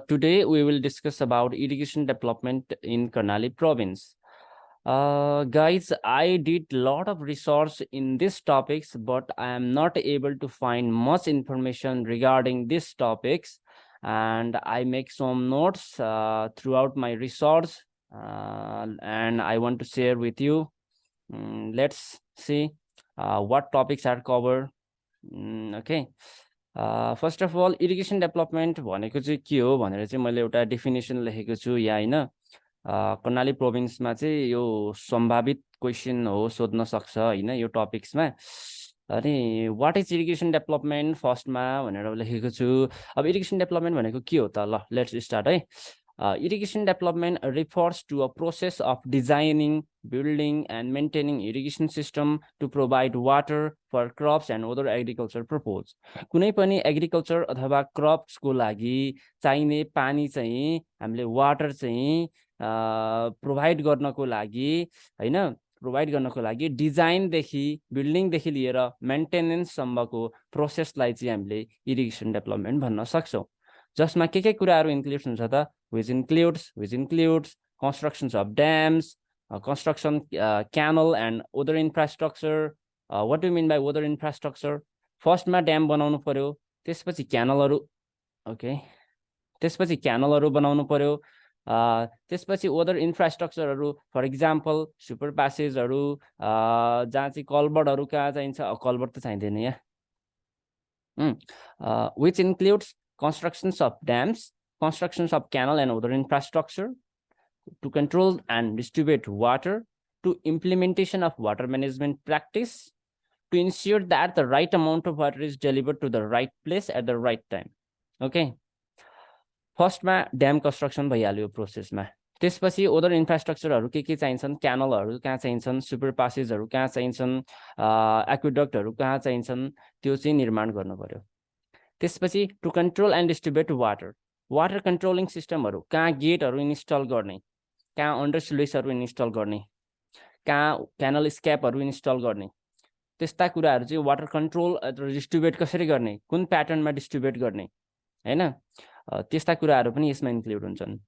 Today we will discuss about irrigation development in Karnali province. Guys, I did lot of research in these topics, but I am not able to find much information regarding these topics, and I make some notes throughout my research, and I want to share with you. Let's see what topics are covered. Okay. First of all irrigation development भनेको चाहिँ के हो भनेर चाहिँ मैले एउटा definition लेखेको छु यहाँ होइन। कर्णाली प्रोभिन्समा चाहिँ यो सम्भावित क्वेसन हो, सोध्न सक्छ होइन यो टपिक्समा। अनि वाट इज इरिगेसन डेभलपमेन्ट फर्स्टमा भनेर लेखेको छु। अब इरिगेसन डेभलपमेन्ट भनेको के हो त, ल लेट्स स्टार्ट है। Irrigation development refers to a process of designing, building, and maintaining irrigation system to provide water for crops and other agriculture purpose. कुनै पनि एग्रिकल्चर अथवा क्रप्स को लागि चाहिने पानी चाहिँ हामीले वाटर चाहिँ प्रोभाइड गर्नको लागि हैन, प्रोभाइड गर्नको लागि डिजाइनदेखि बिल्डिङदेखि लिएर मेन्टेनेन्स सम्मको प्रोसेसलाई चाहिँ हामीले इरिगेसन डेभलपमेन्ट भन्न सक्छौँ। जसमा के कुराहरू इन्क्लुड्स हुन्छ त, which includes constructions of dams, construction canal and other infrastructure. What do you mean by other infrastructure? First मा ड्याम बनाउनु पर्यो, त्यसपछि क्यानलहरू, ओके, त्यसपछि क्यानलहरू बनाउनु पर्यो, त्यसपछि अदर इन्फ्रास्ट्रक्चरहरू, फर इक्जाम्पल सुपर प्यासेजहरू, जहाँ चाहिँ कल्भर्टहरू कहाँ चाहिन्छ, कल्भर्ट त चाहिँदैन यहाँ, which includes constructions of dams, constructions of canal and other infrastructure to control and distribute water, to implementation of water management practice, to ensure that the right amount of water is delivered to the right place at the right time. Okay. First मा dam construction भइहाल्यो प्रोसेसमा, त्यसपछि other इन्फ्रास्ट्रक्चरहरू के चाहिन्छन्, क्यानलहरू कहाँ चाहिन्छन्, super पासेजहरू कहाँ चाहिन्छन्, एक्विडक्टहरू कहाँ चाहिन्छन्, त्यो चाहिँ निर्माण गर्नु पर्यो। त्यसपछि to control and distribute water, water controlling सिस्टमहरू कहाँ गेटहरू इन्स्टल गर्ने, कहाँ अन्डर स्लुइसहरू इन्स्टल गर्ने, कहाँ क्यानल स्क्यापहरू इन्स्टल गर्ने, त्यस्ता कुराहरू चाहिँ वाटर कन्ट्रोल डिस्ट्रिब्युट कसरी गर्ने, कुन प्याटर्नमा डिस्ट्रिब्युट गर्ने हैन, त्यस्ता कुराहरू पनि यसमा इन्क्लुड हुन्छन्।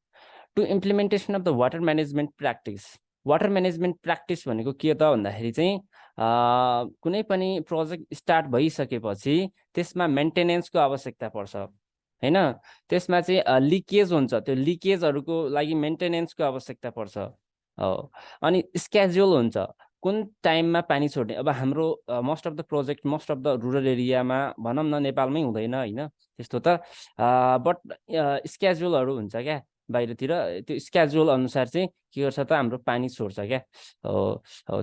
To implementation of the water management practice, water management practice भनेको के त भन्दाखेरि चाहिँ कुनै पनि प्रोजेक्ट स्टार्ट भइसकेपछि त्यसमा मेन्टेनेन्सको आवश्यकता पर्छ हैन, त्यसमा चाहिँ लिकेज हुन्छ, त्यो लिकेजहरूको लागि मेन्टेनेन्सको आवश्यकता पर्छ। अनि स्केड्युल हुन्छ, कुन टाइममा पानी छोड्ने। अब हाम्रो most of the project most of the rural एरियामा भनौँ न, नेपालमै हुँदैन होइन त्यस्तो त, बट स्केड्युलहरू हुन्छ क्या बाहिरतिर, त्यो स्केड्युल अनुसार चाहिँ के गर्छ त हाम्रो पानी छोड्छ क्या।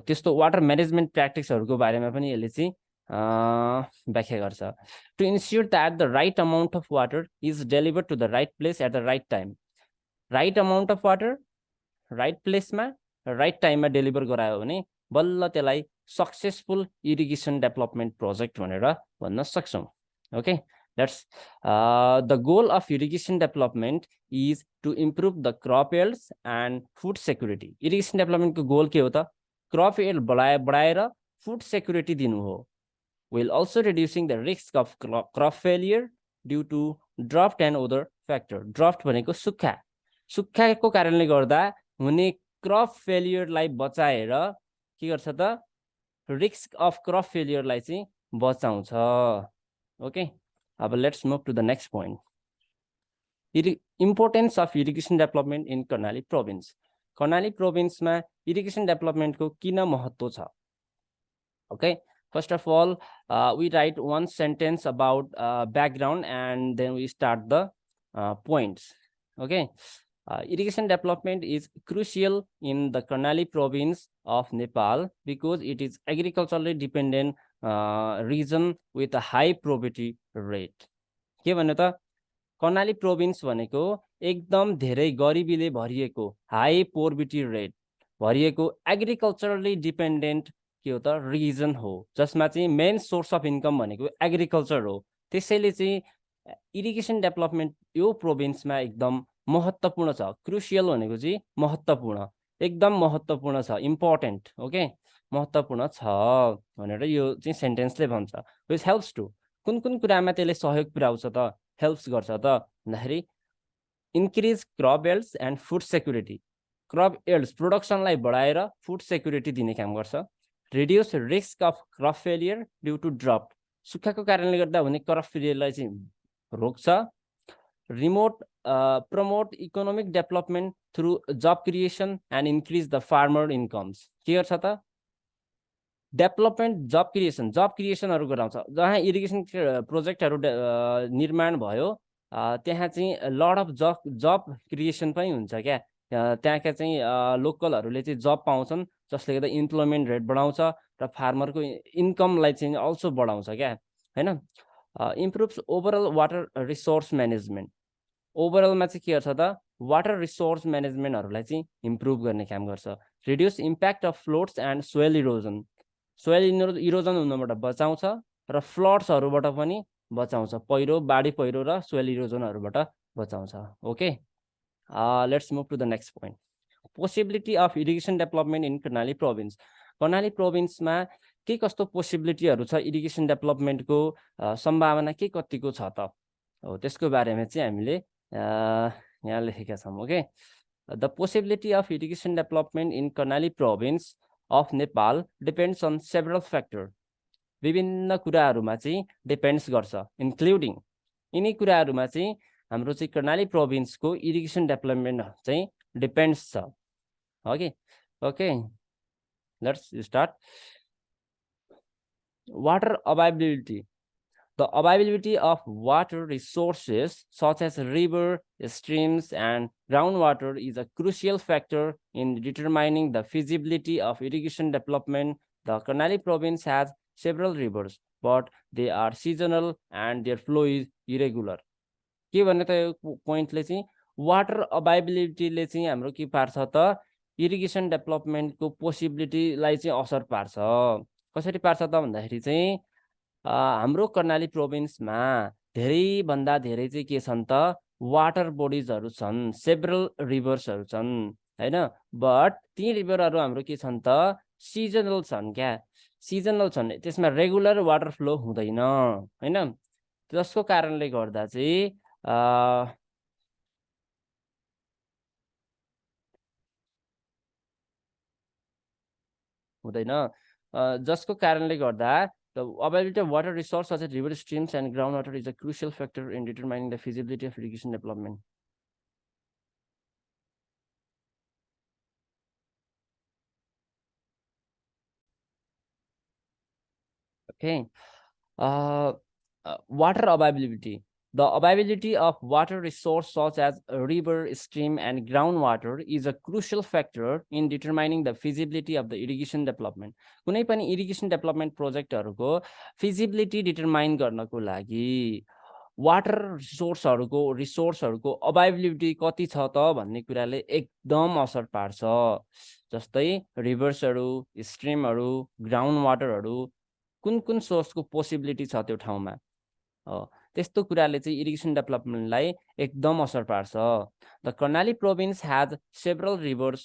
त्यस्तो वाटर म्यानेजमेन्ट प्र्याक्टिसहरूको बारेमा पनि यसले चाहिँ व्याख्या गर्छ। To ensure that the right amount of water is delivered to the right place at the right time, right amount of water right प्लेसमा राइट टाइममा डेलिभर गरायो भने बल्ल त्यसलाई सक्सेसफुल इरिगेसन डेभलपमेन्ट प्रोजेक्ट भनेर भन्न सक्छौँ। Okay, that's the goal of irrigation development is to improve the crop yields and food security. Irrigation development को goal के होता, crop yield बढ़ाएर food security दिनु हो, while also reducing the risk of crop failure due to drought and other factor. Drought भनेको सुक्खा, सुक्खाको कारणले गर्दा हुने क्रप फेलियरलाई बचाएर के गर्छ त, रिस्क अफ क्रप फेलियरलाई चाहिँ बचाउँछ। ओके, अब let's move to the next point, importance of irrigation development in Karnali province. Karnali प्रोभिन्समा इरिगेसन डेभलपमेन्टको किन महत्त्व छ। Okay, first of all we write one sentence about background and then we start the points. Okay, irrigation development is crucial in the Karnali province of Nepal because it is agriculturally dependent region with a high poverty rate. के भन्नु त, Karnali province भनेको एकदम धेरै गरिबीले भरिएको, high poverty rate भरिएको एग्रिकल्चरली dependent के हो त रिजन हो, जसमा चाहिँ मेन सोर्स अफ इन्कम भनेको एग्रिकल्चर हो। त्यसैले चाहिँ इरिगेसन डेभलपमेन्ट यो प्रोभिन्समा एकदम महत्त्वपूर्ण छ। क्रुसियल भनेको चाहिँ महत्त्वपूर्ण, एकदम महत्त्वपूर्ण छ, इम्पोर्टेन्ट। ओके, महत्त्वपूर्ण छ भनेर यो चाहिँ सेन्टेन्सले भन्छ। विच हेल्प्स टु, कुन कुरामा त्यसले सहयोग पुर्याउँछ त, हेल्प्स गर्छ त भन्दाखेरि increase crop yields and food security. Crop yields production लाई बढाएर food security दिने काम गर्छ. Reduce risk of crop failure due to drought. सुक्खाको कारणले गर्दा हुने crop failure लाई चाहिँ रोक्छ. Promote economic development through job creation and increase the farmer incomes. के गर्छ त? डेभलपमेन्ट जब क्रिएसनहरु गराउँछ. जहाँ इरिगेसन प्रोजेक्टहरु निर्माण भयो त्यहाँ चाहिँ लट अफ जब क्रिएसन पनि हुन्छ क्या. त्यहाँका चाहिँ लोकलहरुले चाहिँ जब पाउँछन् जसले गर्दा इम्प्लोयमेन्ट रेट बढाउँछ र फार्मरको इन्कमलाई चाहिँ अल्सो बढाउँछ क्या हैन. इम्प्रुभ्स ओभरअल वाटर रिसोर्स म्यानेजमेन्ट. ओभरअलमा चाहिँ के गर्छ त वाटर रिसोर्स म्यानेजमेन्टहरुलाई चाहिँ इम्प्रुभ गर्ने काम गर्छ. Reduce impact of floods and soil erosion. Soil erosion हुनबाट बचाउँछ र फ्लड्सहरुबाट पनि बचाउँछ. बाढी पहिरो र सोइल इरोजनहरुबाट बचाउँछ. Okay, let's move to the next point. Possibility of irrigation development in Karnali province. Karnali प्रोभिन्समा के कस्तो पोसिबिलिटीहरु छ, इरिगेसन डेभलपमेन्टको सम्भावना के कतिको छ त हो, त्यसको बारेमा चाहिँ हामीले यहाँ लेखेका छौं. Okay, the possibility of irrigation development in Karnali province of Nepal depends on several factors. विभिन्न कुराहरुमा चाहिँ डिपेन्ड्स गर्छ, इन्क्लुडिङ यिनी कुराहरुमा चाहिँ हाम्रो चाहिँ कर्णाली प्रोभिन्सको इरिगेसन डेभलपमेन्ट चाहिँ डिपेन्ड्स छ. Okay, let's start. Water availability. The availability of water resources such as river, streams, and groundwater is a crucial factor in determining the feasibility of irrigation development. The Karnali province has several rivers, but they are seasonal and their flow is irregular. के भन्ने त यो पोइन्टले चाहिँ water अभाइलेबिलिटीले चाहिँ हाम्रो के पार्छ त इरिगेसन डेभलपमेन्टको पोसिबिलिटीलाई चाहिँ असर पार्छ. कसरी पार्छ त भन्दाखेरि चाहिँ हाम्रो कर्णाली प्रोभिन्समा धेरै भन्दा धेरै चाहिँ के छन् त वाटर बोडीजहरु छन्, सेभरल रिभर्सहरु छन् हैन. बट ती रिभरहरु हाम्रो के छन् त सिजनल छन् क्या. सिजनल छन्, त्यसमा रेगुलर वाटर फ्लो हुँदैन हैन. जसको कारणले गर्दा चाहिँ हुँदैन. जसको कारणले गर्दा the availability of water resource such as river, streams, and groundwater is a crucial factor in determining the feasibility of irrigation development. Okay, water availability. The availability of water resource such as a river, stream, and groundwater is a crucial factor in determining the feasibility of the irrigation development. कुनै पनि irrigation development प्रोजेक्टहरुको feasibility determine गर्नको लागि water रिसोर्सहरुको availability कति छ त भन्ने कुराले एकदम असर पार्छ. जस्तै रिभर्सहरु, स्ट्रिमहरु, ग्राउन्ड वाटरहरु कुन सोर्सको पोसिबिलिटी छ त्यो ठाउँमा, त्यस्तो कुराले चाहिँ इरिगेसन डेभलपमेन्टलाई एकदम असर पार्छ. The Karnali province has several rivers.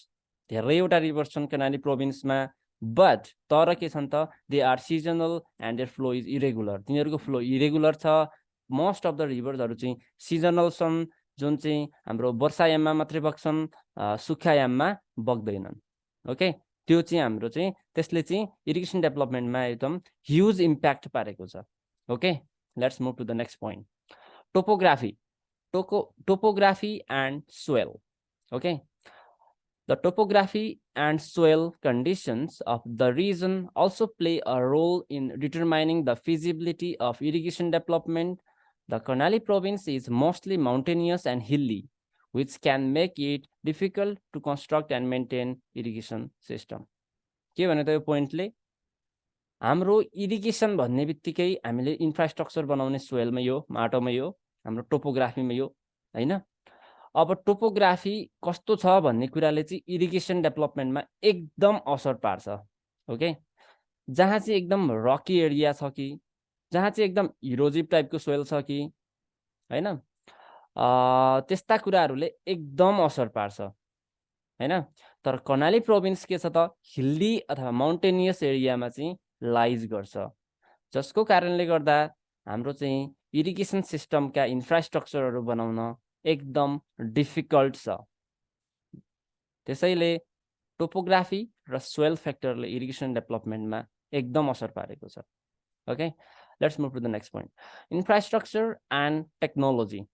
धेरैवटा रिभर्स छन् कर्णाली प्रोभिन्समा, बट तर के छन् त they are seasonal and their flow is irregular. तिनीहरुको फ्लो इरेगुलर छ. मोस्ट अफ द रिभर्सहरु चाहिँ सिजनल छन्, जुन चाहिँ हाम्रो वर्षायाममा मात्रै बग्छन्, सुक्खायाममा बग्दैनन्. ओके, त्यो चाहिँ हाम्रो चाहिँ त्यसले चाहिँ इरिगेसन डेभलपमेन्टमा एकदम ह्युज इम्प्याक्ट पारेको छ. Okay, let's move to the next point. Topography. Topography and soil. Okay, the topography and soil conditions of the region also play a role in determining the feasibility of irrigation development. The Karnali province is mostly mountainous and hilly, which can make it difficult to construct and maintain irrigation system. के भने त यो पोइन्टले हाम्रो irrigation भन्ने बित्तिकै हामीले infrastructure बनाउने सोइलमा यो माटोमा यो हाम्रो टोपोग्राफीमा यो हैन. अब टोपोग्राफी कस्तो छ भन्ने कुराले चाहिँ इरिगेसन डेभलपमेन्टमा एकदम असर पार्छ. ओके, जहाँ चाहिँ एकदम रकी एरिया छ कि, जहाँ चाहिँ एकदम इरोजिभ टाइपको सोइल छ कि हैन, त्यस्ता कुराहरूले एकदम असर पार्छ हैन. तर कर्णाली प्रोभिन्स के छ त हिल्ली अथवा माउन्टेनियस एरियामा चाहिँ लाइज गर्छ, जसको कारणले गर्दा हाम्रो चाहिँ इरिगेसन सिस्टमका इन्फ्रास्ट्रक्चरहरू बनाउन एकदम डिफिकल्ट छ। त्यसैले टोपोग्राफी र सोइल फ्याक्टरले इरिगेसन डेभलपमेन्टमा एकदम असर पारेको छ। Okay, let's move to the next point. Infrastructure and technology.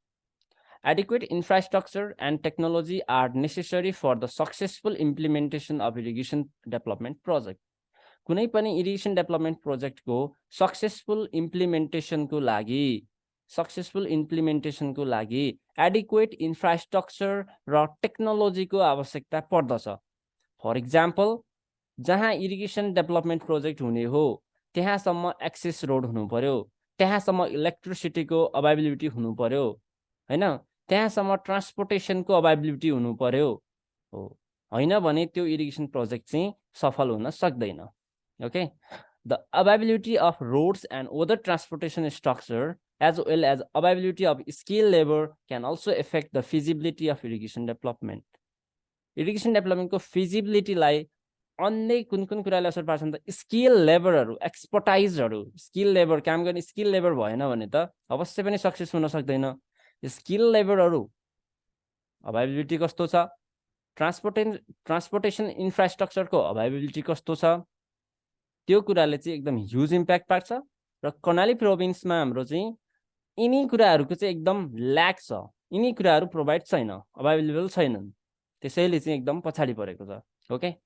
Adequate infrastructure and technology are necessary for the successful implementation of irrigation development project. कुनै पनि irrigation development project को successful implementation को लागि adequate infrastructure र technology को आवश्यकता पर्दछ। For example, जहाँ irrigation development project हुने हो त्यहाँसम्म एक्सेस रोड हुनु पर्यो, त्यहाँसम्म इलेक्ट्रिसिटीको अभाइबिलिटी हुनु पर्यो, हैन, त्यहाँसम्म ट्रान्सपोर्टेसनको अभाइबिलिटी हुनु पर्यो हो, हैन भने त्यो इरिगेसन प्रोजेक्ट चाहिँ सफल हुन सक्दैन। Okay, the availability of roads and other transportation structure as well as availability of skilled labor can also affect the feasibility of irrigation development. Irrigation development को feasibility लाई अन्य कुन कुराले असर पार्छ त स्किल लेबरहरु, एक्सपर्टाइजहरु, स्किल लेबर काम गर्ने स्किल लेबर भएन भने त अवश्य पनि सक्सेस हुन सक्दैन। स्किल लेबरहरु अभाइबिलिटी कस्तो छ, ट्रान्सपोर्टेसन इन्फ्रास्ट्रक्चरको अभाइबिलिटी कस्तो छ, त्यो कुराले चाहिँ एकदम ह्युज इम्प्याक्ट पार्छ र कर्णाली प्रोभिन्समा हाम्रो चाहिँ यिनी कुराहरुको चाहिँ एकदम ल्याक छ, यिनी कुराहरु प्रोवाइड छैन, अभाइलेबल छैनन्, त्यसैले चाहिँ एकदम पछाडी परेको छ। Okay,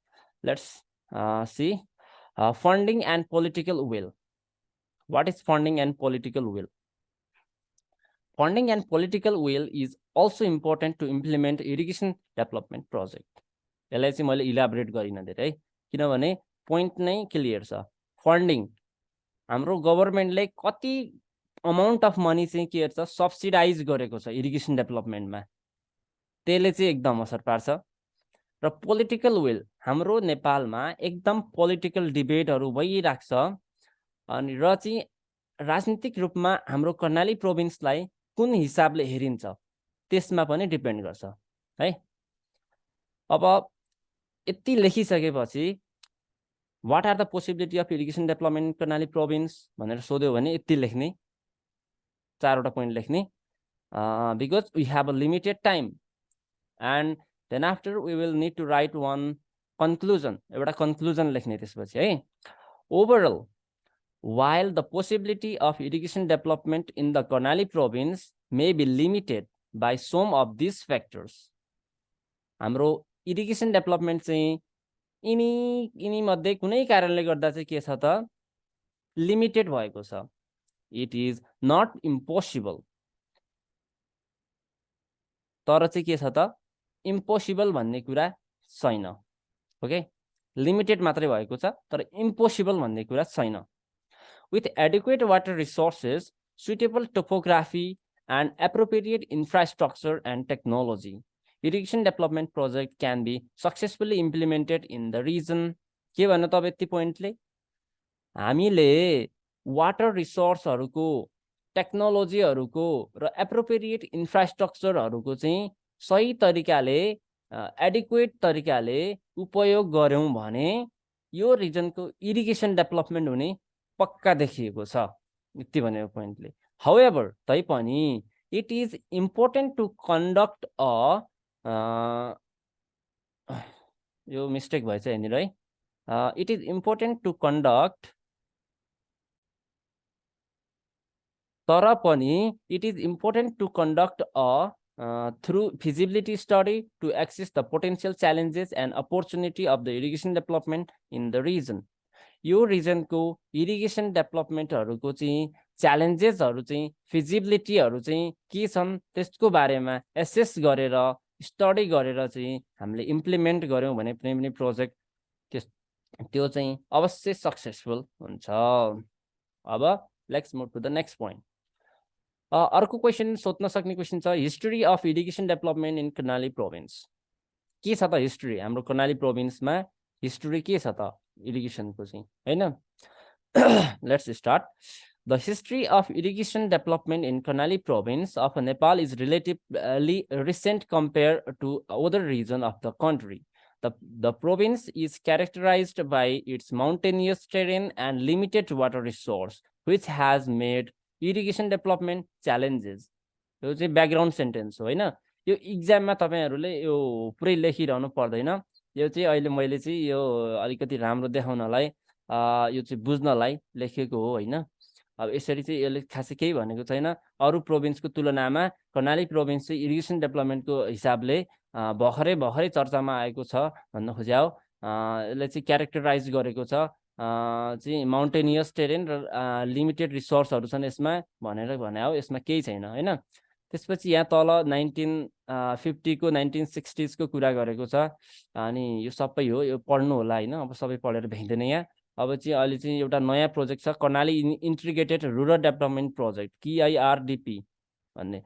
let's see funding and political will. What is funding and political will? Funding and political will is also important to implement irrigation development project. यसलाई चाहिँ मैले इलाबोरेट गरिन धेरै किनभने पोइन्ट नै क्लियर छ। फन्डिङ हाम्रो गभर्नमेन्टले कति अमाउन्ट अफ मनी चाहिँ के गर्छ, सब्सिडाइज गरेको छ इरिगेसन डेभलपमेन्टमा, त्यसले चाहिँ एकदम असर पार्छ। र पोलिटिकल विल हाम्रो नेपालमा एकदम पोलिटिकल डिबेटहरु भइराख्छ अनि र चाहिँ राजनीतिक रूपमा हाम्रो कर्णाली प्रोभिन्सलाई कुन हिसाबले हेरिन्छ त्यसमा पनि डिपेन्ड गर्छ है। अब यति लेखिसकेपछि what are the possibility of irrigation development in Karnali province भनेर सोध्यो भने यति लेख्ने, चारवटा पोइन्ट लेख्ने, because we have a limited time and then after we will need to write one conclusion, एउटा conclusion लेख्ने त्यसपछि है। Overall, while the possibility of irrigation development in the Karnali province may be limited by some of these factors, हाम्रो irrigation development चाहिँ यिनी मध्ये कुनै कारणले गर्दा चाहिँ के छ त लिमिटेड भएको छ। It is not impossible, तर चाहिँ के छ त इम्पोसिबल भन्ने कुरा छैन। ओके, लिमिटेड मात्रै भएको छ तर इम्पोसिबल भन्ने कुरा छैन। With adequate water resources, suitable topography and appropriate infrastructure and technology, irrigation development project can be successfully implemented in the region. के भन्नु त यति पोइन्टले हामीले वाटर रिसोर्सहरुको, टेक्नोलोजीहरुको र एप्रोप्रिएट इन्फ्रास्ट्रक्चरहरुको चाहिँ सही तरिकाले एडिक्वेट तरिकाले उपयोग गर्यौं भने यो रिजनको इरिगेसन डेभलपमेन्ट हुने पक्का देखिएको छ, यति भनेको पोइन्टले। हाउएभर तैपनि it is important to conduct a यो मिस्टेक भएछ यहाँनिर है, it is important to conduct, तर पनि it is important to conduct a through feasibility study to access the potential challenges and opportunity of the irrigation development in the region. यो रिजनको irrigation डेभलपमेन्टहरुको चाहिँ च्यालेन्जेसहरु चाहिँ फिजिबिलिटीहरु चाहिँ के छन् त्यसको बारेमा एसेस गरेर स्टडी गरेर चाहिँ हामीले इम्प्लिमेन्ट गर्यौं भने पनि प्रोजेक्ट त्यो चाहिँ अवश्य सक्सेसफुल हुन्छ। अब let's move to the next point. अर्को क्वेशन सोध्न सक्ने क्वेशन छ, history of irrigation development in Karnali province. के छ त हिस्ट्री हाम्रो कर्णाली प्रोभिन्समा, हिस्ट्री के छ त इरिगेसनको चाहिँ हैन। Let's start. The history of irrigation development in Karnali province of Nepal is relatively recent compare to other region of the country. The province is characterized by its mountainous terrain and limited water resource, which has made irrigation development challenges. यो चाहिँ background sentence हो हैन। यो इक्जाममा तपाईहरुले यो पुरै लेखिरहनु पर्दैन। यो चाहिँ अहिले मैले चाहिँ यो अलिकति राम्रो देखाउनलाई यो चाहिँ बुझ्नलाई लेखेको हो हैन। अब यसरी चाहिँ यसले खासै केही भनेको छैन। अरु प्रोभिन्सको तुलनामा कर्णाली प्रोभिन्स चाहिँ इरिगेसन डेभलपमेन्टको हिसाबले भर्खरै चर्चामा आएको छ भन्न खोज्या हो। यसले चाहिँ क्यारेक्टराइज गरेको छ चाहिँ माउन्टेनियस टेरेन र लिमिटेड रिसोर्सहरु छन् यसमा भनेर भने हो। यसमा केही छैन हैन। त्यसपछि यहाँ तल 1950 को 1960s को कुरा गरेको छ। अनि यो सबै हो, यो पढ्नु होला हैन। अब सबै पढेर भ्याइदैन यहाँ। अब चाहिँ अहिले चाहिँ एउटा नयाँ प्रोजेक्ट छ Karnali integrated rural development project KIRDP भन्ने।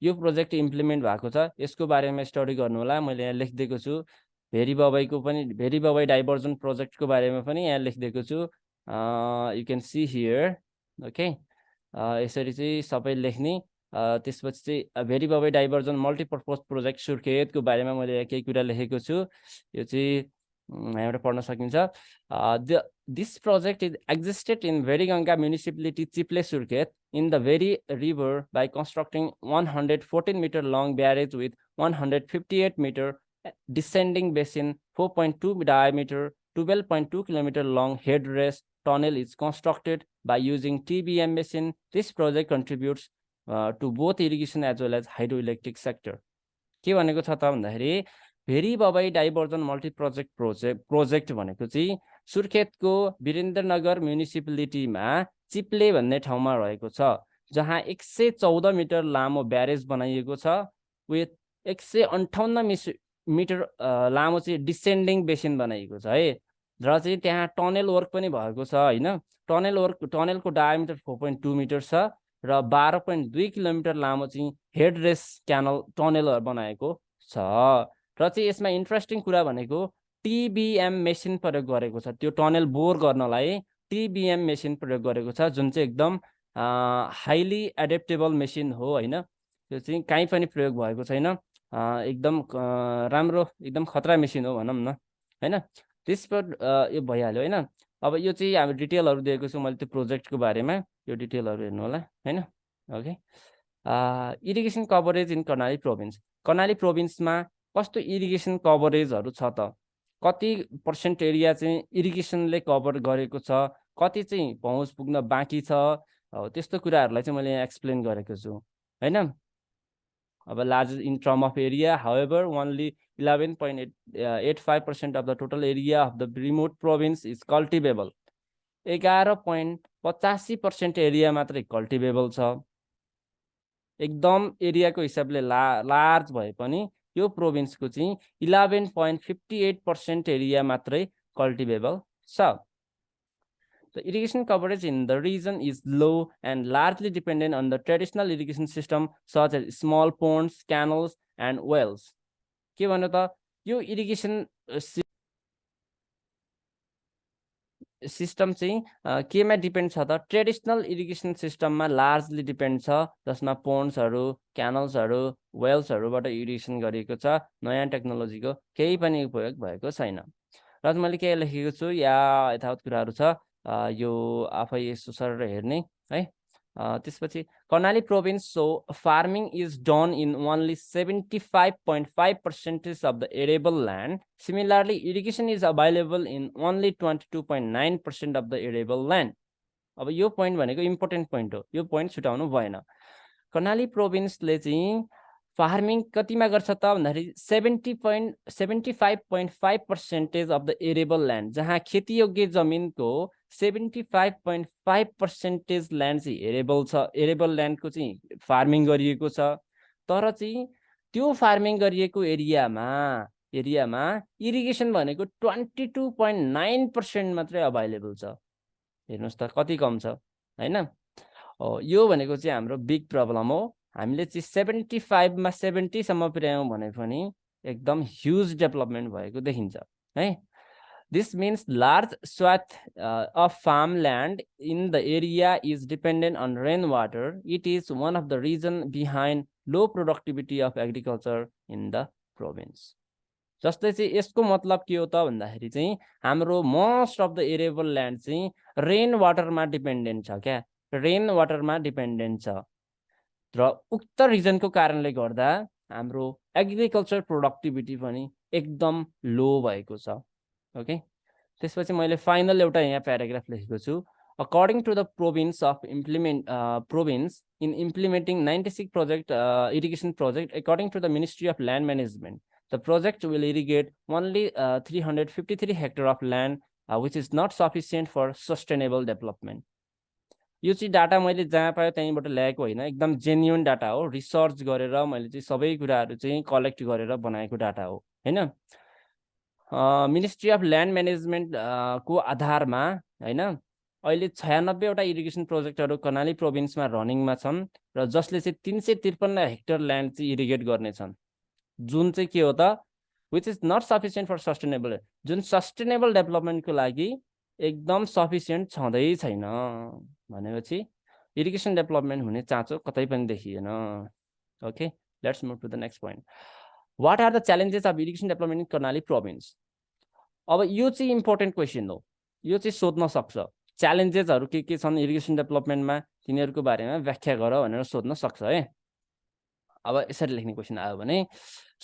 यो प्रोजेक्ट इम्प्लिमेन्ट भएको छ। यसको बारेमा स्टडी गर्नु होला। मैले यहाँ लेखिदिएको छु। भेरी बबाई डाइभर्जन प्रोजेक्टको बारेमा पनि यहाँ लेखिदिएको छु। You can see here okay. यसरी चाहिँ सबै लेख्ने। त्यसपछि चाहिँ Bheri Babai diversion multipurpose project सुर्खेतको बारेमा मैले यहाँ केही कुरा लेखेको छु। यो चाहिँ यहाँबाट पढ्न सकिन्छ। This project is existed in Veriganga municipality, Chiple Surkhet, in the Veri river by constructing 114-meter long barrage with 158-meter descending basin, 4.2 diameter, 12.2 kilometer long headrest tunnel is constructed by using TBM machine. This project contributes to both irrigation as well as hydroelectric sector. के भनेको छ त भन्दाखेरि very Babai diversion multi project भनेको चाहिँ सुर्खेतको वीरेन्द्रनगर म्युनिसिपालिटीमा चिप्ले भन्ने ठाउँमा रहेको छ, जहाँ 114 मिटर लामो ब्यारेज बनाइएको छ विथ 158 मिटर लामो चाहिँ डिसेन्डिङ बेसिन बनाइएको छ है। र चाहिँ त्यहाँ टनेल वर्क पनि भएको छ हैन। टनेलको डायामिटर 4.2 मिटर छ र 12.2 किलोमिटर लामो चाहिँ हेडरेस्ट क्यानल टनेलहरु बनाएको छ। र चाहिँ यसमा इन्ट्रेस्टिङ कुरा भनेको TBM मेसिन प्रयोग गरेको छ। त्यो टनेल बोर गर्नलाई TBM मेसिन प्रयोग गरेको छ, जुन चाहिँ एकदम हाइली एडेप्टेबल मेसिन हो हैन। त्यो चाहिँ कहीँ पनि प्रयोग भएको छैन। एकदम राम्रो एकदम खतरा मेसिन हो भनौँ न हैन। त्यसबाट यो भइहाल्यो हैन। अब यो चाहिँ हामी डिटेलहरु दिएको छु मैले त्यो प्रोजेक्टको बारेमा। यो डिटेलहरु हेर्नु होला हैन। Okay. Irrigation coverage in Karnali province. Karnali प्रोभिन्समा कस्तो इरिगेसन कभरेजहरु छ त? कति % एरिया चाहिँ इरिगेसनले कभर गरेको छ, कति चाहिँ पहुँच पुग्न बाँकी छ, त्यस्तो कुराहरुलाई चाहिँ मैले यहाँ एक्सप्लेन गरेको छु हैन। अब large in term of area, however, only 11.85% of the total area of the remote province is cultivable. 11.85% area मात्रै कल्टिभेबल छ। एकदम एरियाको हिसाबले लार्ज भए पनि यो प्रोभिन्सको चाहिँ 11.58% एरिया मात्रै कल्टिभेबल छ। The irrigation coverage in the region is low and largely dependent on the traditional irrigation system such as small ponds, canals and wells. के भन्नु त यो इरिगेसन सिस्टम चाहिँ केमा डिपेन्ड छ त? ट्रेडिसनल इरिगेसन सिस्टममा लार्जली डिपेन्ड छ, जसमा पोन्ड्सहरु, क्यानल्सहरु, वेल्सहरुबाट इरिगेसन गरिएको छ। नयाँ टेक्नोलोजीको केही पनि उपयोग भएको छैन। र मैले के लेखेको छु या यथावत कुराहरु छ, यो आफै यसो सर हेर्ने है। त्यसपछि Karnali province so farming is done in only 75.5% of the arable land. Similarly, irrigation is available in only 22.9% of the arable land. अब यो पोइन्ट भनेको इम्पोर्टेन्ट पोइन्ट हो। यो पोइन्ट छुटाउनु भएन। कर्णाली प्रोभिन्सले चाहिँ फार्मिङ कतिमा गर्छ त भन्दाखेरि 75.5% of the arable land, जहाँ खेतीयोग्य जमिनको 75.5% ल्यान्ड चाहिँ एरेबल छ। एरेबल ल्यान्डको चाहिँ फार्मिङ गरिएको छ। तर चाहिँ त्यो फार्मिङ गरिएको एरियामा इरिगेसन भनेको 22.9% मात्रै अभाइलेबल छ। हेर्नुस् त कति कम छ हैन। यो भनेको चाहिँ हाम्रो बिग प्रब्लम हो। हामीले चाहिँ 75 मा 70 सम्म पुर्यायौं भने पनि एकदम ह्युज डेभलपमेन्ट भएको देखिन्छ है। This means large swath of farmland in the area is dependent on rainwater. It is one of the reasons behind low productivity of agriculture in the province. जस्तै चाहिँ यसको मतलब के हो त भन्दाखेरि चाहिँ हाम्रो most of the arable land चाहिँ रेन वाटरमा डिपेन्डेन्ट छ क्या। रेन वाटरमा डिपेन्डेन्ट छ। र उक्त रिजनको कारणले गर्दा हाम्रो एग्रिकल्चर प्रोडक्टिभिटी पनि एकदम लो भएको छ ओके त्यसपछि मैले फाइनल एउटा यहाँ प्याराग्राफ लेखेको छु according to the province in implementing 96 project irrigation project according to the Ministry of Land Management the project will irrigate only 353 hectare of land which is not sufficient for sustainable development यो चाहिँ data मैले जहाँ पायो त्यहीँबाट ल्याएको होइन एकदम genuine data हो रिसर्च गरेर मैले चाहिँ सबै कुराहरू चाहिँ कलेक्ट गरेर बनाएको डाटा हो हैन मिनिस्ट्री अफ ल्यान्ड म्यानेजमेन्ट को आधारमा हैन अहिले 96 वटा इरिगेसन प्रोजेक्टहरू कर्णाली प्रोभिन्समा रनिङमा छन् र जसले चाहिँ 353 हेक्टर ल्यान्ड चाहिँ इरिगेट गर्नेछन् जुन चाहिँ के हो त which is not sufficient for sustainable जुन सस्टेनेबल डेभलपमेन्टको लागि एकदम सफिसिएन्ट छँदै छैन भनेपछि इरिगेसन डेभलपमेन्ट हुने चाँचो कतै पनि देखिएन okay let's move to the next point what are the challenges of irrigation development in Karnali province अब यो चाहिँ इम्पोर्टेन्ट क्वेसन हो यो चाहिँ सोध्न सक्छ च्यालेन्जेसहरू के छन् इरिगेसन डेभलपमेन्टमा तिनीहरूको बारेमा व्याख्या गर भनेर सोध्न सक्छ है अब यसरी लेख्ने क्वेसन आयो भने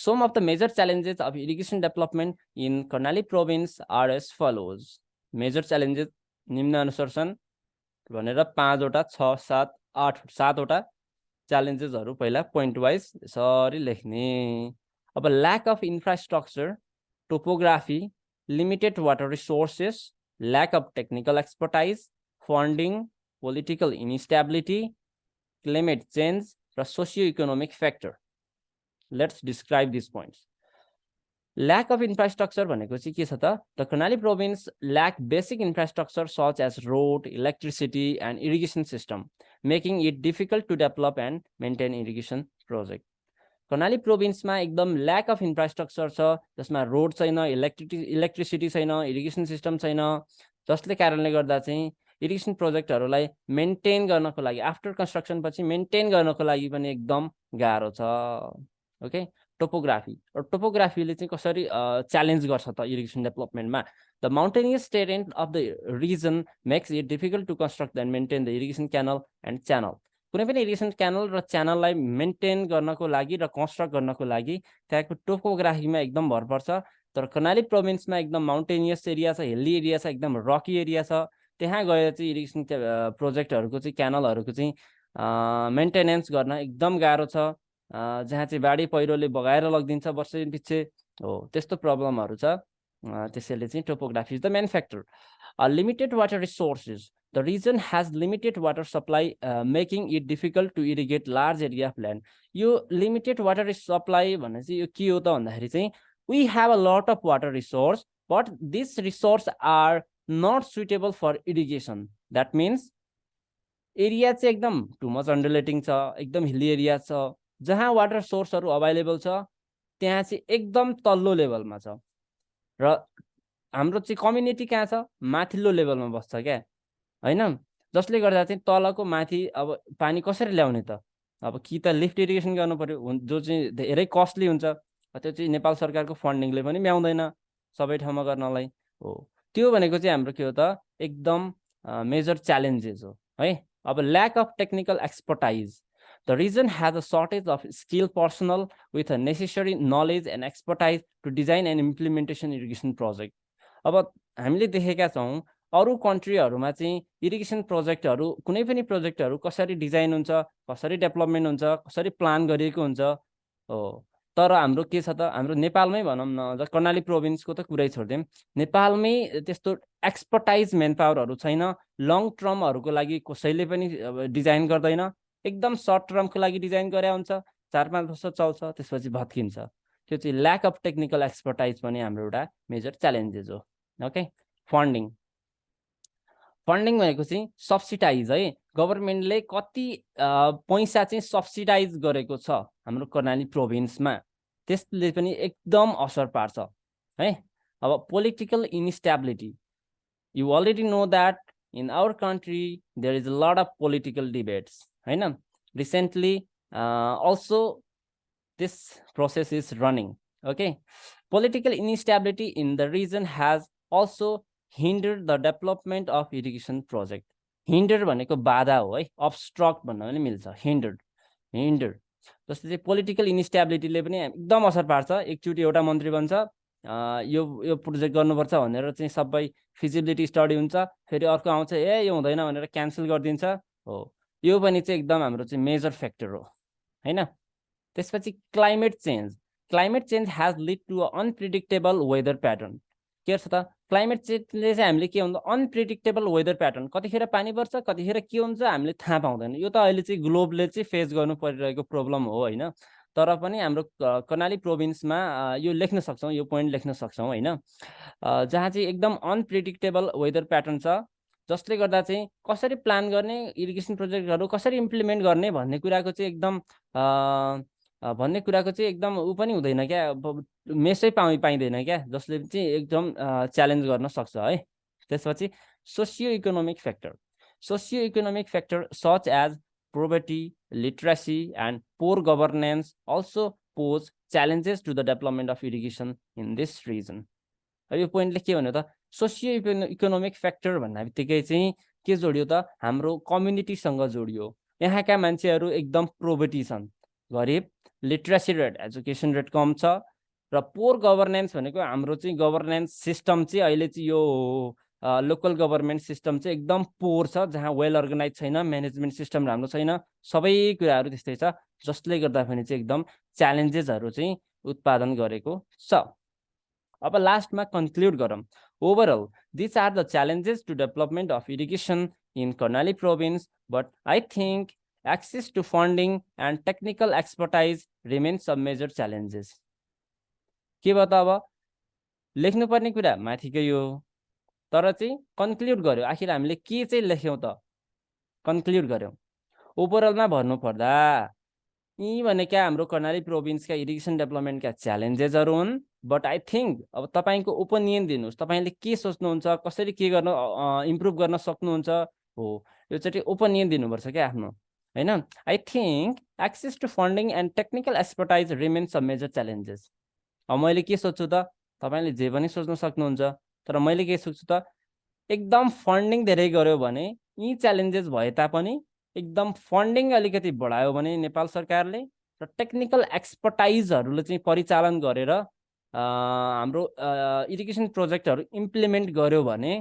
some of the major challenges of irrigation development in Karnali province are as follows major challenges निम्न अनुसार छन् भनेर 5 वटा 6 7 8 7 वटा च्यालेन्जेसहरू पहिला पोइन्ट वाइज यसरी लेख्ने अब lack of infrastructure topography limited water resources lack of technical expertise funding political instability climate change र socio-economic factor let's describe these points lack of infrastructure भनेको चाहिँ के छ त the Karnali province lack basic infrastructure such as road electricity and irrigation system making it difficult to develop and maintain irrigation project Karnali प्रोभिन्समा एकदम lack of infrastructure छ जसमा road छैन electricity छैन इरिगेसन सिस्टम छैन जसले कारणले गर्दा चाहिँ इरिगेसन प्रोजेक्टहरूलाई मेन्टेन गर्नको लागि आफ्टर कन्स्ट्रक्सन पछि मेन्टेन गर्नको लागि पनि एकदम गाह्रो छ ओके टोपोग्राफी र टोपोग्राफीले चाहिँ कसरी च्यालेन्ज गर्छ त इरिगेसन डेभलपमेन्टमा the mountainous terrain of the region makes it difficult to construct and maintain the irrigation canal and channel कुनै पनि इरिगेसन क्यानल र च्यानललाई मेन्टेन गर्नको लागि र कन्स्ट्रक्ट गर्नको लागि त्यहाँको टोपोग्राफीमा एकदम भर पर्छ तर कर्णाली प्रोभिन्समा एकदम माउन्टेनियस एरिया छ हिल्ली एरिया छ एकदम रकी एरिया छ त्यहाँ गएर चाहिँ इरिगेसन प्रोजेक्टहरूको चाहिँ क्यानलहरूको चाहिँ मेन्टेनेन्स गर्न एकदम गाह्रो छ जहाँ चाहिँ बाढी पहिरोले बगाएर लगिदिन्छ वर्षै पछि हो त्यस्तो प्रब्लमहरू छ त्यसैले चाहिँ topography is the main factor limited water resources the region has limited water supply making it difficult to irrigate large area of land यो limited water supply भन्ने चाहिँ यो के हो त भन्दाखेरि चाहिँ we have a lot of water resource but these resources are not suitable for irrigation that means area चाहिँ एकदम टु मच अन्डुलेटिङ छ एकदम हिल्ली एरिया छ जहाँ वाटर सोर्सहरू अभाइलेबल छ त्यहाँ चाहिँ एकदम तल्लो लेभलमा छ र हाम्रो चाहिँ कम्युनिटी कहाँ छ माथिल्लो लेभलमा बस्छ क्या हैन जसले गर्दा चाहिँ तलको माथि अब पानी कसरी ल्याउने त अब कि त लिफ्ट इरिगेसन गर्नु पर्यो जो चाहिँ धेरै कस्टली हुन्छ त्यो चाहिँ नेपाल सरकारको फन्डिङले पनि म्याउँदैन सबै ठाउँमा गर्नलाई हो त्यो भनेको चाहिँ हाम्रो के हो त एकदम मेजर च्यालेन्जेस हो है अब lack of technical expertise The region has a shortage of skilled personnel with a necessary knowledge and expertise to design and implementation irrigation project. अब हामीले देखेका छौं अरु कन्ट्रीहरुमा चाहिँ इरिगेसन प्रोजेक्टहरु कुनै पनि प्रोजेक्टहरु कसरी डिजाइन हुन्छ कसरी डेभलपमेन्ट हुन्छ कसरी प्लान गरिएको हुन्छ हो तर हाम्रो के छ त हाम्रो नेपालमै भनौं न कर्णाली प्रोभिन्सको त कुरै छोड्दियौं नेपालमै त्यस्तो एक्सपर्टाइज म्यानपावरहरु छैन लङ टर्महरुको लागि कसैले पनि डिजाइन गर्दैन एकदम सर्ट टर्मको लागि डिजाइन गरे हुन्छ 4-5 वर्ष चल्छ त्यसपछि भत्किन्छ त्यो चाहिँ ल्याक अफ टेक्निकल एक्सपर्टाइज पनि हाम्रो एउटा मेजर च्यालेन्जेस हो ओके फन्डिङ भनेको चाहिँ सब्सिडाइज है गभर्नमेन्टले कति पैसा चाहिँ सब्सिडाइज गरेको छ हाम्रो कर्णाली प्रोभिन्समा त्यसले पनि एकदम असर पार्छ है अब political instability you already know that in our country there is a lot of political debates right now recently also this process is running okay political instability in the region has also hindered the development of irrigation project hinder भनेको बाधा हो है obstruct भन्न पनि मिल्छ hindered hinder. जस्तै चाहिँ political इन्स्टेबिलिटीले पनि एकदम असर पार्छ। एकचोटि एउटा मन्त्री बन्छ, यो प्रोजेक्ट गर्नुपर्छ भनेर चाहिँ सबै फिजिबिलिटी स्टडी हुन्छ, फेरि अर्को आउँछ यो हुँदैन भनेर क्यान्सल गरिदिन्छ। हो, यो पनि चाहिँ एकदम हाम्रो चाहिँ मेजर फ्याक्टर हो हैन। त्यसपछि climate change has led to a unpredictable weather pattern. के गर्छ त क्लाइमेट चेन्जले चाहिँ हामीले के हुन्छ अनप्रिडिक्टेबल वेदर प्याटर्न, कतिखेर पानी पर्छ कतिखेर के हुन्छ हामीले थाहा पाउँदैन। यो त अहिले चाहिँ ग्लोबले चाहिँ फेस गर्नु परिरहेको प्रब्लम हो हैन। तर पनि हाम्रो कर्णाली प्रोभिन्समा यो लेख्न सक्छौँ, यो पोइन्ट लेख्न सक्छौँ हैन, जहाँ चाहिँ एकदम अनप्रिडिक्टेबल वेदर प्याटर्न छ, जसले गर्दा चाहिँ कसरी प्लान गर्ने, इरिगेसन प्रोजेक्टहरू कसरी इम्प्लिमेन्ट गर्ने भन्ने कुराको चाहिँ एकदम ऊ पनि हुँदैन क्या, मेसै पाइँदैन क्या, जसले चाहिँ एकदम च्यालेन्ज गर्न सक्छ है। त्यसपछि socio economic factor such as poverty, literacy, and poor governance also pose challenges to the development of irrigation in this region. यो पोइन्टले के भन्यो त सोसियो इकोनोमिक फ्याक्टर भन्ने बित्तिकै चाहिँ के जोडियो त हाम्रो कम्युनिटीसँग जोडियो। यहाँका मान्छेहरू एकदम पोभर्टी छन्, गरिब, लिटरेसी रेट एजुकेसन रेट कम छ, र पोर गभर्नेन्स भनेको हाम्रो चाहिँ गभर्नेन्स सिस्टम चाहिँ अहिले चाहिँ यो लोकल गभर्मेन्ट सिस्टम चाहिँ एकदम पोर छ, जहाँ वेल अर्गनाइज छैन, म्यानेजमेन्ट सिस्टम राम्रो छैन, सबै कुराहरू त्यस्तै छ, जसले गर्दा पनि चाहिँ एकदम च्यालेन्जेसहरू चाहिँ उत्पादन गरेको छ। अब लास्टमा कन्क्लुड गरौँ। Overall this are the challenges to development of irrigation in Karnali province, but I think access to funding and technical expertise remains a major challenges. के भयो त अब लेख्नुपर्ने कुरा माथिकै हो, तर चाहिँ कन्क्लुड गर्यो। आखिर हामीले के चाहिँ लेख्यौँ त, कन्क्लुड गर्यौँ। ओभरअलमा भन्नुपर्दा यी भनेका हाम्रो कर्णाली प्रोभिन्सका इरिगेसन डेभलपमेन्टका च्यालेन्जेसहरू हुन्, बट आई थिङ्क अब तपाईँको ओपिनियन दिनुहोस्, तपाईँले के सोच्नुहुन्छ, कसरी के गर्न इम्प्रुभ गर्न सक्नुहुन्छ। हो, यो चाहिँ ओपिनियन दिनुपर्छ क्या आफ्नो हैन। I think access to funding and technical expertise remains a major challenges. अब मैले के सोच्छु त, तपाईँले जे पनि सोच्न सक्नुहुन्छ, तर मैले के सोच्छु त एकदम फन्डिङ धेरै गर्यो भने यी च्यालेन्जेस भए तापनि एकदम फन्डिङ अलिकति बढायो भने नेपाल सरकारले र टेक्निकल एक्सपर्टाइजहरूले चाहिँ परिचालन गरेर हाम्रो इरिगेसन प्रोजेक्टहरू इम्प्लिमेन्ट गर्यो भने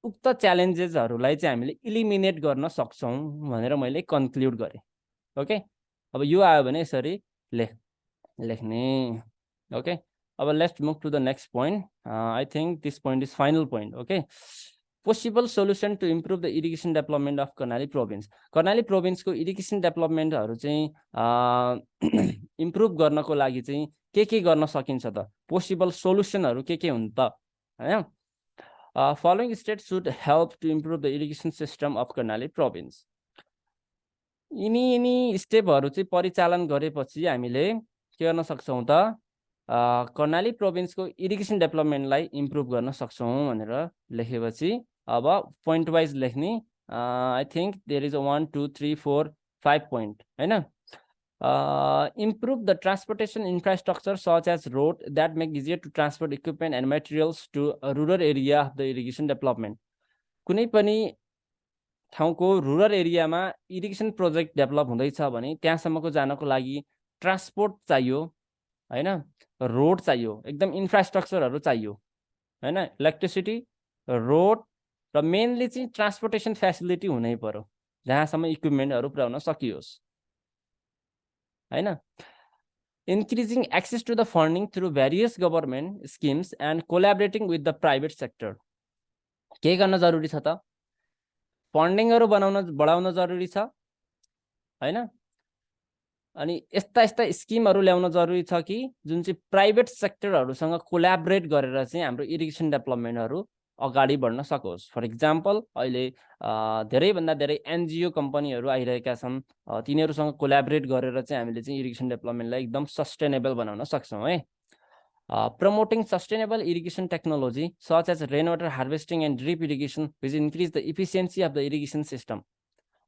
उक्त च्यालेन्जेसहरूलाई चाहिँ हामीले इलिमिनेट गर्न सक्छौँ भनेर मैले कन्क्लुड गरेँ। ओके, अब यो आयो भने यसरी लेख्ने। ओके, अब let's move to the next point. I think this point is final point. Okay, possible solution to improve the irrigation development of Karnali province. Karnali प्रोभिन्सको इरिगेसन डेभलपमेन्टहरू चाहिँ इम्प्रुभ गर्नको लागि चाहिँ के गर्न सकिन्छ त, पोसिबल सोल्युसनहरू के हुन् त हैन। Following state should help to improve the irrigation system of Karnali province. यिनी स्टेपहरू चाहिँ परिचालन गरेपछि हामीले के गर्न सक्छौँ त, कर्णाली प्रोभिन्सको इरिगेसन डेभलपमेन्टलाई इम्प्रुभ गर्न सक्छौँ भनेर लेखेपछि अब पोइन्ट वाइज लेख्ने। I think there is 1 2 3 4 5 point हैन। Improve the transportation infrastructure such as road that make easier to transport equipment and materials to rural area of the irrigation development. कुनै पनि ठाउँको रुरल एरियामा इरिगेसन प्रोजेक्ट डेभलप हुँदैछ भने त्यहाँसम्मको जानको लागि transport चाहियो हैन, रोड चाहियो, एकदम इन्फ्रास्ट्रक्चरहरू चाहियो हैन, इलेक्ट्रिसिटी, रोड र मेनली चाहिँ ट्रान्सपोर्टेसन फेसिलिटी हुनै पर्यो जहाँसम्म इक्विपमेन्टहरू पुर्याउन सकियोस् हैन। Increasing access to the funding through various government schemes and collaborating with the private sector. के गर्न जरुरी छ त, फन्डिङहरू बढाउन जरुरी छ हैन, अनि यस्ता स्किमहरू ल्याउन जरुरी छ कि जुन चाहिँ प्राइभेट सेक्टरहरूसँग कोलाबरेट गरेर चाहिँ हाम्रो इरिगेसन डेभलपमेन्टहरू अगाडि बढ्न सकोस्। फर इक्जाम्पल अहिले धेरैभन्दा धेरै एनजिओ कम्पनीहरू आइरहेका छन्, तिनीहरूसँग कोलाबरेट गरेर चाहिँ हामीले चाहिँ इरिगेसन डेभलपमेन्टलाई एकदम सस्टेनेबल बनाउन सक्छौँ है। Promoting sustainable irrigation technology such as rain water harvesting and drip irrigation which increase the efficiency of the irrigation system.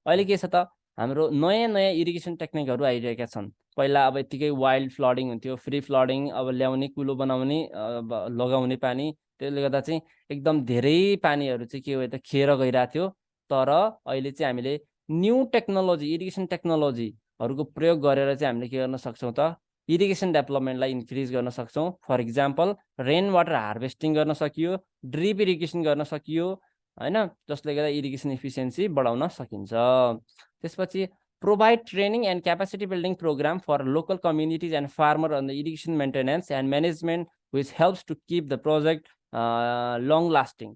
अहिले के छ त, हाम्रो नयाँ इरिगेसन टेक्निकहरू आइरहेका छन्। पहिला अब यतिकै वाइल्ड फ्लडिङ हुन्थ्यो, फ्री फ्लडिङ, अब ल्याउने कुलो बनाउने लगाउने पानी, त्यसले गर्दा चाहिँ एकदम धेरै पानीहरू चाहिँ के हो त खेर गइरहेको थियो। तर अहिले चाहिँ हामीले न्यू टेक्नोलोजी इरिगेसन टेक्नोलोजीहरूको प्रयोग गरेर चाहिँ हामीले के गर्न सक्छौँ त इरिगेसन डेभलपमेन्टलाई इन्क्रिज गर्न सक्छौँ। For example rain water harvesting गर्न सकियो, ड्रिप इरिगेसन गर्न सकियो हैन, जसले गर्दा इरिगेसन इफिसियन्सी बढाउन सकिन्छ। त्यसपछि provide training and capacity building programme for local communities and farmer on the irrigation maintenance and management which helps to keep the project long lasting.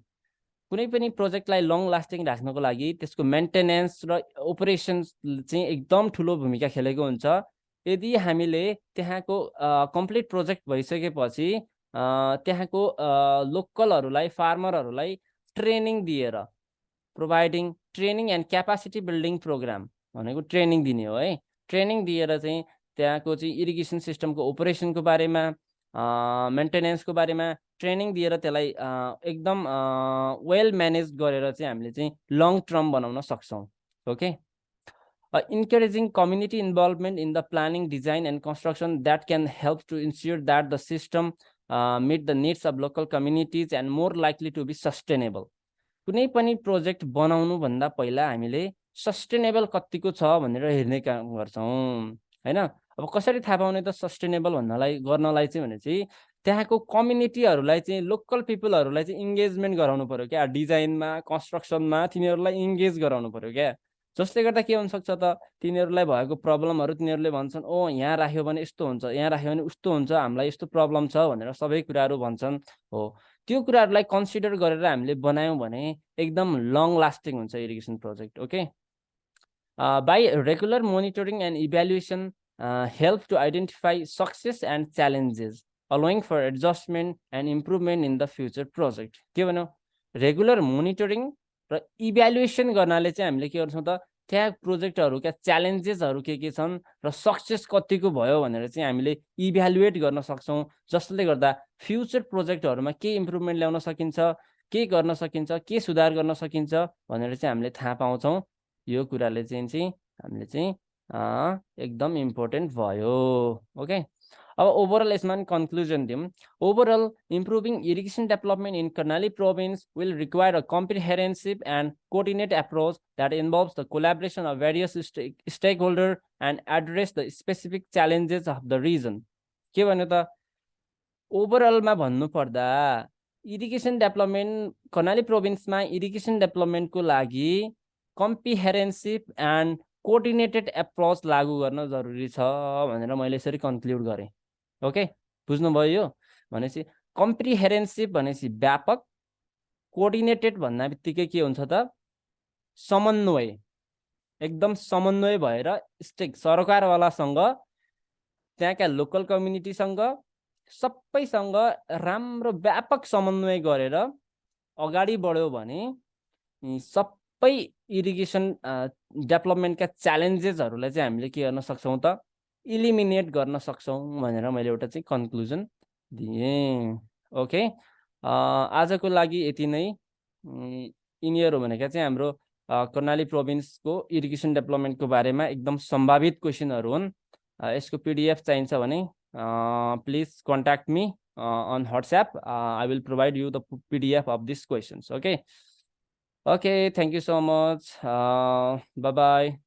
कुनै पनि प्रोजेक्टलाई लङ लास्टिङ राख्नको लागि त्यसको मेन्टेनेन्स र ओपरेसन्स चाहिँ एकदम ठुलो भूमिका खेलेको हुन्छ। यदि हामीले त्यहाँको कम्प्लिट प्रोजेक्ट भइसकेपछि त्यहाँको लोकलहरूलाई फार्मरहरूलाई ट्रेनिङ दिएर providing training and capacity building programme भनेको ट्रेनिङ दिने हो है। ट्रेनिङ दिएर चाहिँ त्यहाँको चाहिँ इरिगेसन सिस्टमको ओपरेसनको बारेमा मेन्टेनेन्सको बारेमा ट्रेनिङ दिएर त्यसलाई एकदम वेल म्यानेज गरेर चाहिँ हामीले चाहिँ लङ टर्म बनाउन सक्छौँ। Okay, encouraging community involvement in the planning, design and construction that can help to ensure that the system meet the needs of local communities and more likely to be sustainable। कुनै पनि project बनाउनु भन्दा पहिला हामीले sustainable कतिको छ भनेर हेर्ने काम गर्छौँ हैन। अब कसरी थाहा पाउने त सस्टेनेबल गर्नलाई चाहिँ भने चाहिँ त्यहाँको कम्युनिटीहरूलाई चाहिँ लोकल पिपलहरूलाई चाहिँ इन्गेजमेन्ट गराउनु पर्यो क्या, डिजाइनमा कन्स्ट्रक्सनमा तिनीहरूलाई इन्गेज गराउनु पर्यो क्या। जसले गर्दा के हुन सक्छ त तिनीहरूलाई भएको प्रब्लमहरू तिनीहरूले भन्छन्, ओ यहाँ राख्यो भने यस्तो हुन्छ, यहाँ राख्यो भने उस्तो हुन्छ, हामीलाई यस्तो प्रब्लम छ भनेर सबै कुराहरू भन्छन्। हो, त्यो कुराहरूलाई कन्सिडर गरेर हामीले बनायौँ भने एकदम लङ लास्टिङ हुन्छ irrigation project. Okay, by regular monitoring and evaluation help to identify success and challenges allowing for adjustment and improvement in the future project। के भन्यो, रेगुलर मोनिटरिङ र इभ्यालुएसन गर्नाले चाहिँ हामीले के गर्छौँ त त्यहाँ प्रोजेक्टहरूका च्यालेन्जेसहरू के छन् र सक्सेस कतिको भयो भनेर चाहिँ हामीले इभ्यालुएट गर्न सक्छौँ। जसले गर्दा फ्युचर प्रोजेक्टहरूमा के इम्प्रुभमेन्ट ल्याउन सकिन्छ, के गर्न सकिन्छ, के सुधार गर्न सकिन्छ भनेर चाहिँ हामीले थाहा पाउँछौँ। यो कुराले चाहिँ हामीले चाहिँ एकदम इम्पोर्टेन्ट भयो। ओके, अब ओभरअल यसमा कन्क्लुजन दिउँ। Overall improving irrigation development in Karnali province will require a comprehensive and coordinate approach that involves the collaboration of various stakeholder and address the specific challenges of the region. के भन्यो त, ओभरअलमा भन्नुपर्दा irrigation development Karnali प्रोभिन्समा irrigation डेभलपमेन्टको लागि comprehensive and coordinated approach लागू गर्न जरुरी छ भनेर मैले यसरी कन्क्लुड गरेँ। ओके, बुझ्नुभयो यो भनेपछि कम्प्रिहेन्सिभ भनेपछि व्यापक, कोअर्डिनेटेड भन्ने बित्तिकै के हुन्छ त समन्वय, एकदम समन्वय भएर स्टेक सरकारवालासँग त्यहाँका लोकल कम्युनिटीसँग सबैसँग राम्रो व्यापक समन्वय गरेर अगाडि बढ्यो भने सबै इरिगेसन डेभलपमेन्टका च्यालेन्जेसहरूलाई चाहिँ हामीले के गर्न सक्छौँ त इलिमिनेट गर्न सक्छौँ भनेर मैले एउटा चाहिँ कन्क्लुजन दिएँ। ओके, आजको लागि यति नै। यिनीहरू भनेका चाहिँ हाम्रो कर्णाली प्रोभिन्सको इरिगेसन डेभलपमेन्टको बारेमा एकदम सम्भावित क्वेसनहरू हुन्। यसको PDF चाहिन्छ भने please contact me on WhatsApp. I will provide you the PDF of these questions. Okay. Okay. Thank you so much. Bye bye.